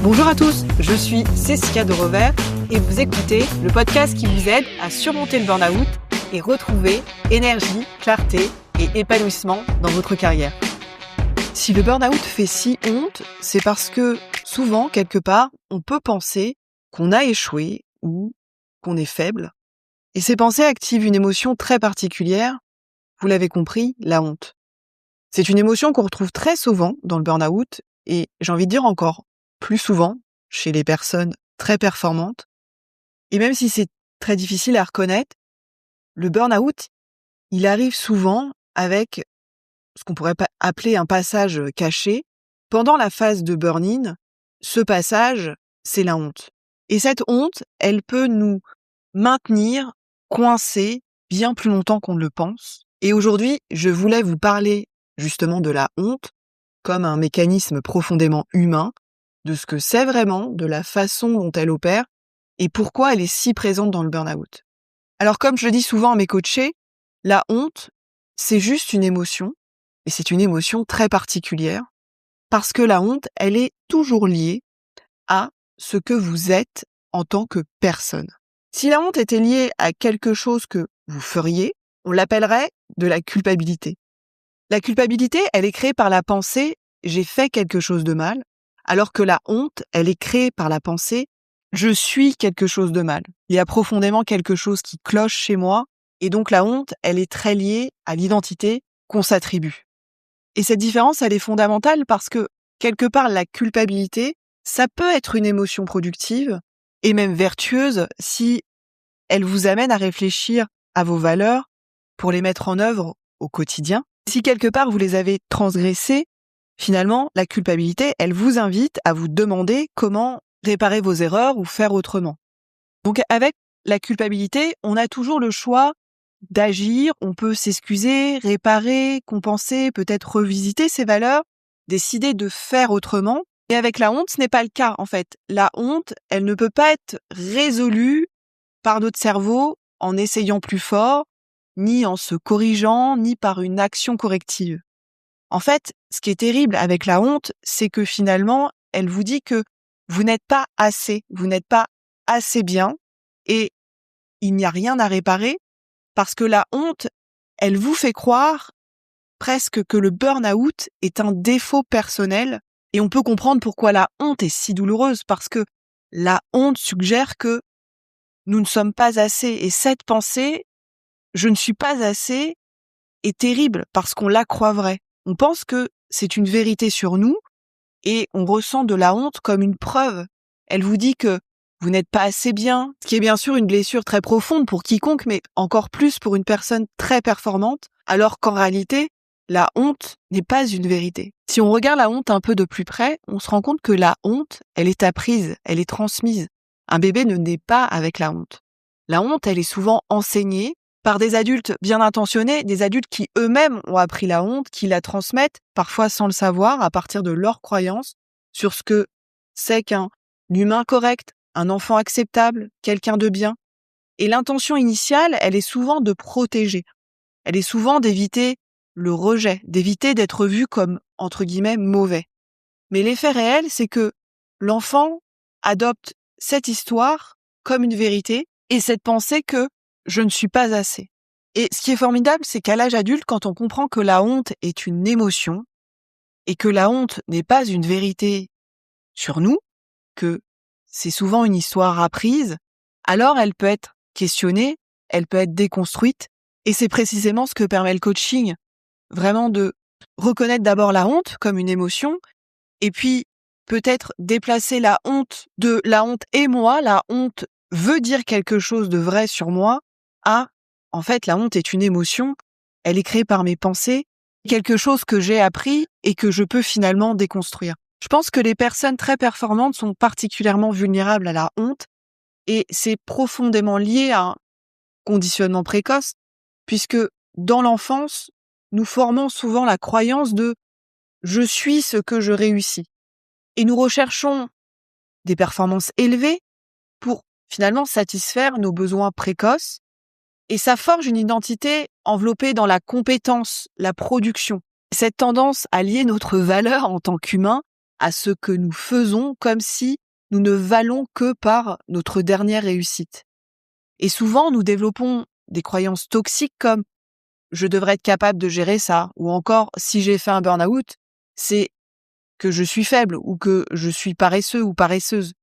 Bonjour à tous, je suis Cécilia de Rovert et vous écoutez le podcast qui vous aide à surmonter le burn-out et retrouver énergie, clarté et épanouissement dans votre carrière. Si le burn-out fait si honte, c'est parce que souvent, quelque part, on peut penser qu'on a échoué ou qu'on est faible. Et ces pensées activent une émotion très particulière, vous l'avez compris, la honte. C'est une émotion qu'on retrouve très souvent dans le burn-out et j'ai envie de dire encore plus souvent chez les personnes très performantes. Et même si c'est très difficile à reconnaître, le burn-out, il arrive souvent avec ce qu'on pourrait appeler un passage caché. Pendant la phase de burn-in, ce passage, c'est la honte. Et cette honte, elle peut nous maintenir coincés bien plus longtemps qu'on ne le pense. Et aujourd'hui, je voulais vous parler justement de la honte comme un mécanisme profondément humain, de ce que c'est vraiment, de la façon dont elle opère et pourquoi elle est si présente dans le burn-out. Alors comme je le dis souvent à mes coachés, la honte, c'est juste une émotion, et c'est une émotion très particulière, parce que la honte, elle est toujours liée à ce que vous êtes en tant que personne. Si la honte était liée à quelque chose que vous feriez, on l'appellerait de la culpabilité. La culpabilité, elle est créée par la pensée « j'ai fait quelque chose de mal », alors que la honte, elle est créée par la pensée « je suis quelque chose de mal ». Il y a profondément quelque chose qui cloche chez moi, et donc la honte, elle est très liée à l'identité qu'on s'attribue. Et cette différence, elle est fondamentale parce que, quelque part, la culpabilité, ça peut être une émotion productive et même vertueuse si elle vous amène à réfléchir à vos valeurs pour les mettre en œuvre au quotidien. Si quelque part vous les avez transgressées, finalement, la culpabilité, elle vous invite à vous demander comment réparer vos erreurs ou faire autrement. Donc avec la culpabilité, on a toujours le choix d'agir, on peut s'excuser, réparer, compenser, peut-être revisiter ses valeurs, décider de faire autrement. Et avec la honte, ce n'est pas le cas en fait. La honte, elle ne peut pas être résolue par notre cerveau en essayant plus fort, ni en se corrigeant, ni par une action corrective. En fait, ce qui est terrible avec la honte, c'est que finalement, elle vous dit que vous n'êtes pas assez, vous n'êtes pas assez bien et il n'y a rien à réparer parce que la honte, elle vous fait croire presque que le burn-out est un défaut personnel et on peut comprendre pourquoi la honte est si douloureuse parce que la honte suggère que nous ne sommes pas assez et cette pensée, je ne suis pas assez, est terrible parce qu'on la croit vraie. On pense que c'est une vérité sur nous et on ressent de la honte comme une preuve. Elle vous dit que vous n'êtes pas assez bien, ce qui est bien sûr une blessure très profonde pour quiconque, mais encore plus pour une personne très performante, alors qu'en réalité, la honte n'est pas une vérité. Si on regarde la honte un peu de plus près, on se rend compte que la honte, elle est apprise, elle est transmise. Un bébé ne naît pas avec la honte. La honte, elle est souvent enseignée par des adultes bien intentionnés, des adultes qui eux-mêmes ont appris la honte, qui la transmettent, parfois sans le savoir, à partir de leurs croyances sur ce que c'est qu'un humain correct, un enfant acceptable, quelqu'un de bien. Et l'intention initiale, elle est souvent de protéger. Elle est souvent d'éviter le rejet, d'éviter d'être vu comme, entre guillemets, mauvais. Mais l'effet réel, c'est que l'enfant adopte cette histoire comme une vérité et cette pensée que je ne suis pas assez. Et ce qui est formidable, c'est qu'à l'âge adulte, quand on comprend que la honte est une émotion et que la honte n'est pas une vérité sur nous, que c'est souvent une histoire apprise, alors elle peut être questionnée, elle peut être déconstruite et c'est précisément ce que permet le coaching, vraiment de reconnaître d'abord la honte comme une émotion et puis peut-être déplacer la honte de la honte et moi, la honte veut dire quelque chose de vrai sur moi, à en fait la honte est une émotion, elle est créée par mes pensées, quelque chose que j'ai appris et que je peux finalement déconstruire. Je pense que les personnes très performantes sont particulièrement vulnérables à la honte et c'est profondément lié à un conditionnement précoce puisque dans l'enfance, nous formons souvent la croyance de « je suis ce que je réussis ». Et nous recherchons des performances élevées pour finalement satisfaire nos besoins précoces. Et ça forge une identité enveloppée dans la compétence, la production. Cette tendance à lier notre valeur en tant qu'humain à ce que nous faisons comme si nous ne valons que par notre dernière réussite. Et souvent, nous développons des croyances toxiques comme je devrais être capable de gérer ça, ou encore si j'ai fait un burn-out, c'est que je suis faible ou que je suis paresseux ou paresseuse.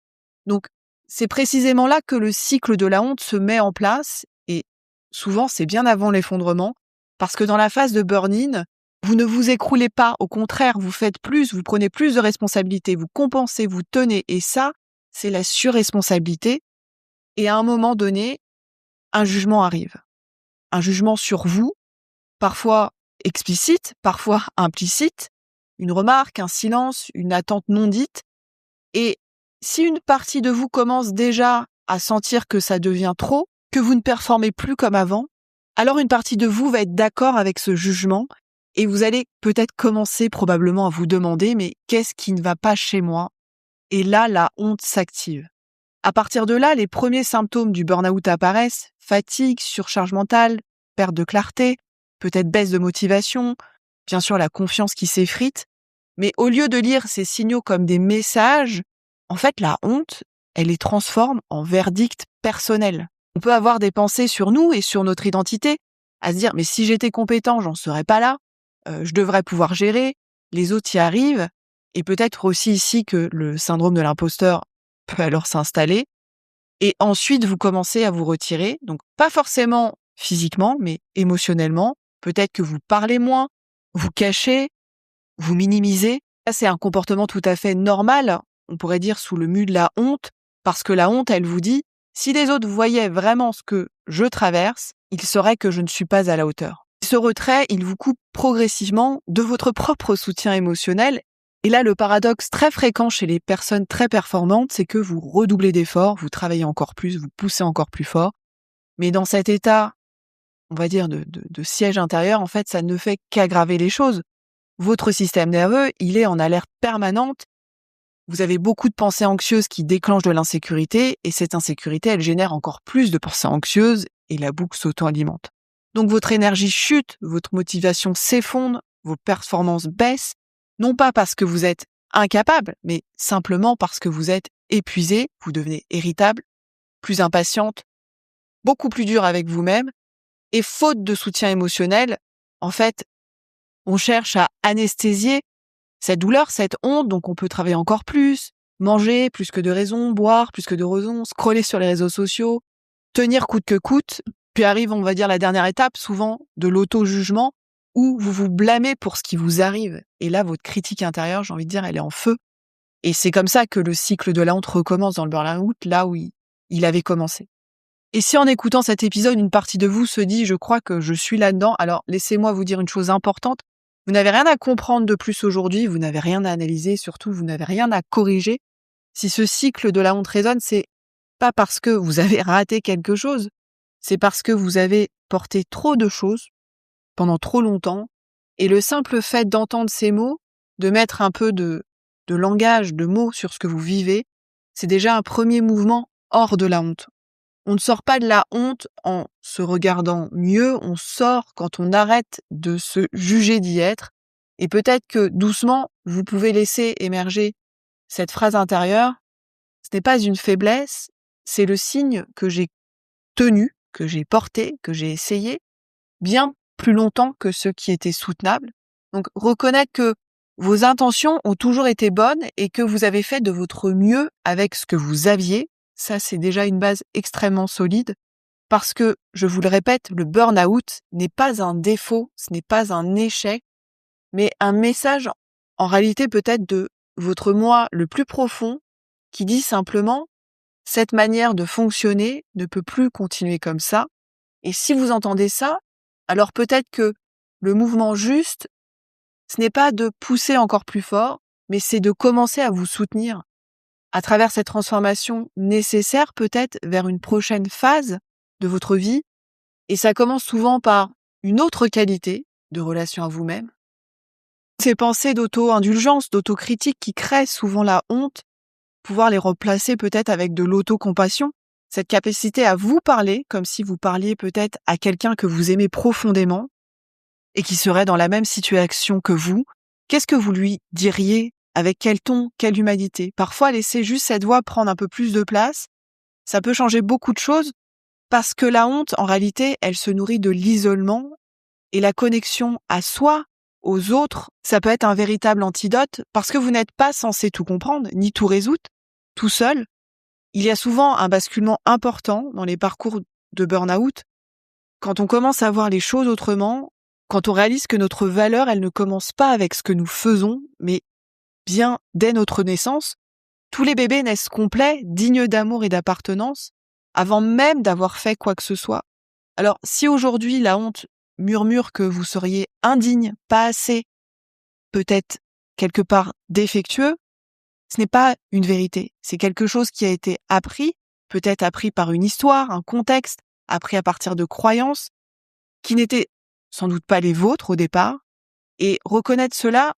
Donc, c'est précisément là que le cycle de la honte se met en place et souvent c'est bien avant l'effondrement parce que dans la phase de burn-in, vous ne vous écroulez pas, au contraire, vous faites plus, vous prenez plus de responsabilités, vous compensez, vous tenez et ça, c'est la surresponsabilité et à un moment donné, un jugement arrive. Un jugement sur vous, parfois explicite, parfois implicite, une remarque, un silence, une attente non dite. Et si une partie de vous commence déjà à sentir que ça devient trop, que vous ne performez plus comme avant, alors une partie de vous va être d'accord avec ce jugement et vous allez peut-être commencer probablement à vous demander mais qu'est-ce qui ne va pas chez moi? Et là, la honte s'active. À partir de là, les premiers symptômes du burn-out apparaissent, fatigue, surcharge mentale, perte de clarté, peut-être baisse de motivation, bien sûr la confiance qui s'effrite. Mais au lieu de lire ces signaux comme des messages, en fait, la honte, elle les transforme en verdict personnel. On peut avoir des pensées sur nous et sur notre identité, à se dire, mais si j'étais compétent, j'en serais pas là, je devrais pouvoir gérer, les autres y arrivent, et peut-être aussi ici que le syndrome de l'imposteur peut alors s'installer, et ensuite vous commencez à vous retirer, donc pas forcément physiquement, mais émotionnellement, peut-être que vous parlez moins, vous cachez, vous minimisez. Ça, c'est un comportement tout à fait normal, on pourrait dire sous le mue de la honte, parce que la honte, elle vous dit, si les autres voyaient vraiment ce que je traverse, ils sauraient que je ne suis pas à la hauteur. Ce retrait, il vous coupe progressivement de votre propre soutien émotionnel. Et là, le paradoxe très fréquent chez les personnes très performantes, c'est que vous redoublez d'efforts, vous travaillez encore plus, vous poussez encore plus fort. Mais dans cet état, on va dire, de siège intérieur, en fait, ça ne fait qu'aggraver les choses. Votre système nerveux, il est en alerte permanente. Vous avez beaucoup de pensées anxieuses qui déclenchent de l'insécurité et cette insécurité, elle génère encore plus de pensées anxieuses et la boucle s'auto-alimente. Donc votre énergie chute, votre motivation s'effondre, vos performances baissent, non pas parce que vous êtes incapable, mais simplement parce que vous êtes épuisé, vous devenez irritable, plus impatiente, beaucoup plus dur avec vous-même et faute de soutien émotionnel, en fait, on cherche à anesthésier cette douleur, cette honte, donc on peut travailler encore plus, manger plus que de raison, boire plus que de raison, scroller sur les réseaux sociaux, tenir coûte que coûte, puis arrive, on va dire, la dernière étape, souvent, de l'auto-jugement, où vous vous blâmez pour ce qui vous arrive. Et là, votre critique intérieure, j'ai envie de dire, elle est en feu. Et c'est comme ça que le cycle de la honte recommence dans le burn-out, là où il avait commencé. Et si en écoutant cet épisode, une partie de vous se dit « je crois que je suis là-dedans », alors laissez-moi vous dire une chose importante. Vous n'avez rien à comprendre de plus aujourd'hui, vous n'avez rien à analyser, surtout vous n'avez rien à corriger. Si ce cycle de la honte résonne, c'est pas parce que vous avez raté quelque chose, c'est parce que vous avez porté trop de choses pendant trop longtemps. Et le simple fait d'entendre ces mots, de mettre un peu de langage, de mots sur ce que vous vivez, c'est déjà un premier mouvement hors de la honte. On ne sort pas de la honte en se regardant mieux, on sort quand on arrête de se juger d'y être. Et peut-être que doucement, vous pouvez laisser émerger cette phrase intérieure. Ce n'est pas une faiblesse, c'est le signe que j'ai tenu, que j'ai porté, que j'ai essayé, bien plus longtemps que ce qui était soutenable. Donc reconnaître que vos intentions ont toujours été bonnes et que vous avez fait de votre mieux avec ce que vous aviez. Ça, c'est déjà une base extrêmement solide parce que, je vous le répète, le burn-out n'est pas un défaut, ce n'est pas un échec, mais un message, en réalité peut-être de votre moi le plus profond qui dit simplement « cette manière de fonctionner ne peut plus continuer comme ça ». Et si vous entendez ça, alors peut-être que le mouvement juste, ce n'est pas de pousser encore plus fort, mais c'est de commencer à vous soutenir à travers cette transformation nécessaire peut-être vers une prochaine phase de votre vie. Et ça commence souvent par une autre qualité de relation à vous-même. Ces pensées d'auto-indulgence, d'autocritique qui créent souvent la honte, pouvoir les replacer peut-être avec de l'autocompassion, cette capacité à vous parler comme si vous parliez peut-être à quelqu'un que vous aimez profondément et qui serait dans la même situation que vous. Qu'est-ce que vous lui diriez avec quel ton, quelle humanité. Parfois, laisser juste cette voix prendre un peu plus de place, ça peut changer beaucoup de choses parce que la honte, en réalité, elle se nourrit de l'isolement et la connexion à soi, aux autres, ça peut être un véritable antidote parce que vous n'êtes pas censé tout comprendre, ni tout résoudre, tout seul. Il y a souvent un basculement important dans les parcours de burn-out quand on commence à voir les choses autrement, quand on réalise que notre valeur, elle ne commence pas avec ce que nous faisons, mais bien dès notre naissance. Tous les bébés naissent complets, dignes d'amour et d'appartenance, avant même d'avoir fait quoi que ce soit. Alors, si aujourd'hui la honte murmure que vous seriez indigne, pas assez, peut-être quelque part défectueux, ce n'est pas une vérité. C'est quelque chose qui a été appris, peut-être appris par une histoire, un contexte, appris à partir de croyances, qui n'étaient sans doute pas les vôtres au départ. Et reconnaître cela,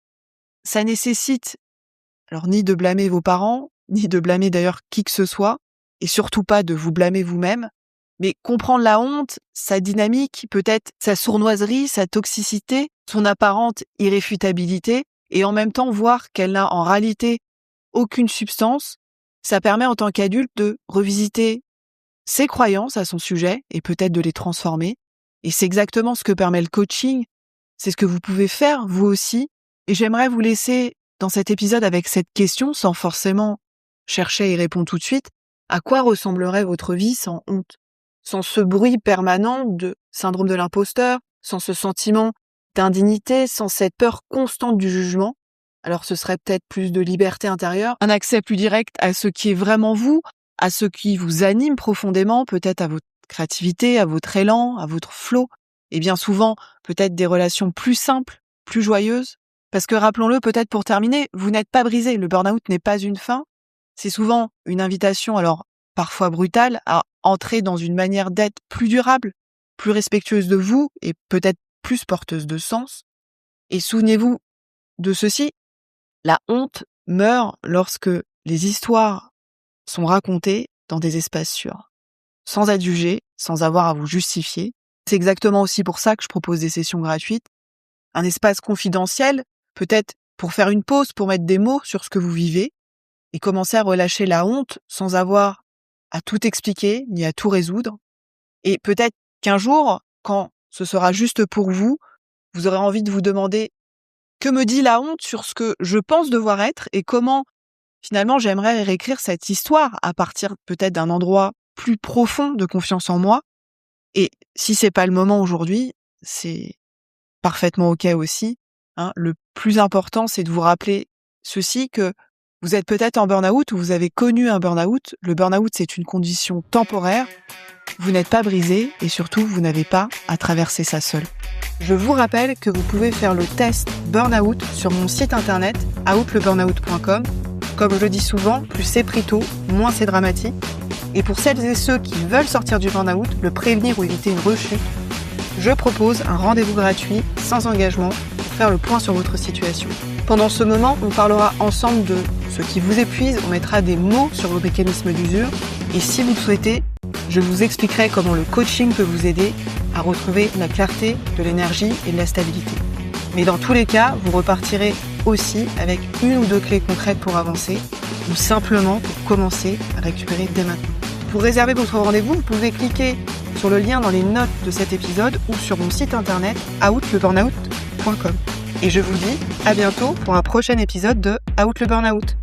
ça nécessite alors ni de blâmer vos parents, ni de blâmer d'ailleurs qui que ce soit, et surtout pas de vous blâmer vous-même, mais comprendre la honte, sa dynamique, peut-être sa sournoiserie, sa toxicité, son apparente irréfutabilité, et en même temps voir qu'elle n'a en réalité aucune substance, ça permet en tant qu'adulte de revisiter ses croyances à son sujet et peut-être de les transformer. Et c'est exactement ce que permet le coaching, c'est ce que vous pouvez faire vous aussi. Et j'aimerais vous laisser dans cet épisode avec cette question, sans forcément chercher à y répondre tout de suite. À quoi ressemblerait votre vie sans honte? Sans ce bruit permanent de syndrome de l'imposteur, sans ce sentiment d'indignité, sans cette peur constante du jugement. Alors ce serait peut-être plus de liberté intérieure, un accès plus direct à ce qui est vraiment vous, à ce qui vous anime profondément, peut-être à votre créativité, à votre élan, à votre flow, et bien souvent peut-être des relations plus simples, plus joyeuses. Parce que rappelons-le, peut-être pour terminer, vous n'êtes pas brisé, le burn-out n'est pas une fin, c'est souvent une invitation, alors parfois brutale, à entrer dans une manière d'être plus durable, plus respectueuse de vous et peut-être plus porteuse de sens. Et souvenez-vous de ceci, la honte meurt lorsque les histoires sont racontées dans des espaces sûrs, sans être jugées, sans avoir à vous justifier. C'est exactement aussi pour ça que je propose des sessions gratuites, un espace confidentiel, peut-être pour faire une pause, pour mettre des mots sur ce que vous vivez et commencer à relâcher la honte sans avoir à tout expliquer ni à tout résoudre. Et peut-être qu'un jour, quand ce sera juste pour vous, vous aurez envie de vous demander que me dit la honte sur ce que je pense devoir être et comment finalement j'aimerais réécrire cette histoire à partir peut-être d'un endroit plus profond de confiance en moi. Et si c'est pas le moment aujourd'hui, c'est parfaitement ok aussi. Le plus important, c'est de vous rappeler ceci, que vous êtes peut-être en burn-out ou vous avez connu un burn-out. Le burn-out, c'est une condition temporaire. Vous n'êtes pas brisé et surtout, vous n'avez pas à traverser ça seul. Je vous rappelle que vous pouvez faire le test burn-out sur mon site internet outleburnout.com. Comme je dis souvent, plus c'est pris tôt, moins c'est dramatique. Et pour celles et ceux qui veulent sortir du burn-out, le prévenir ou éviter une rechute, je propose un rendez-vous gratuit, sans engagement, pour faire le point sur votre situation. Pendant ce moment, on parlera ensemble de ce qui vous épuise, on mettra des mots sur vos mécanismes d'usure, et si vous le souhaitez, je vous expliquerai comment le coaching peut vous aider à retrouver la clarté, de l'énergie et de la stabilité. Mais dans tous les cas, vous repartirez aussi avec une ou deux clés concrètes pour avancer, ou simplement pour commencer à récupérer dès maintenant. Pour réserver votre rendez-vous, vous pouvez cliquer sur le lien dans les notes de cet épisode ou sur mon site internet outleburnout.com. Et je vous dis à bientôt pour un prochain épisode de Out le Burnout.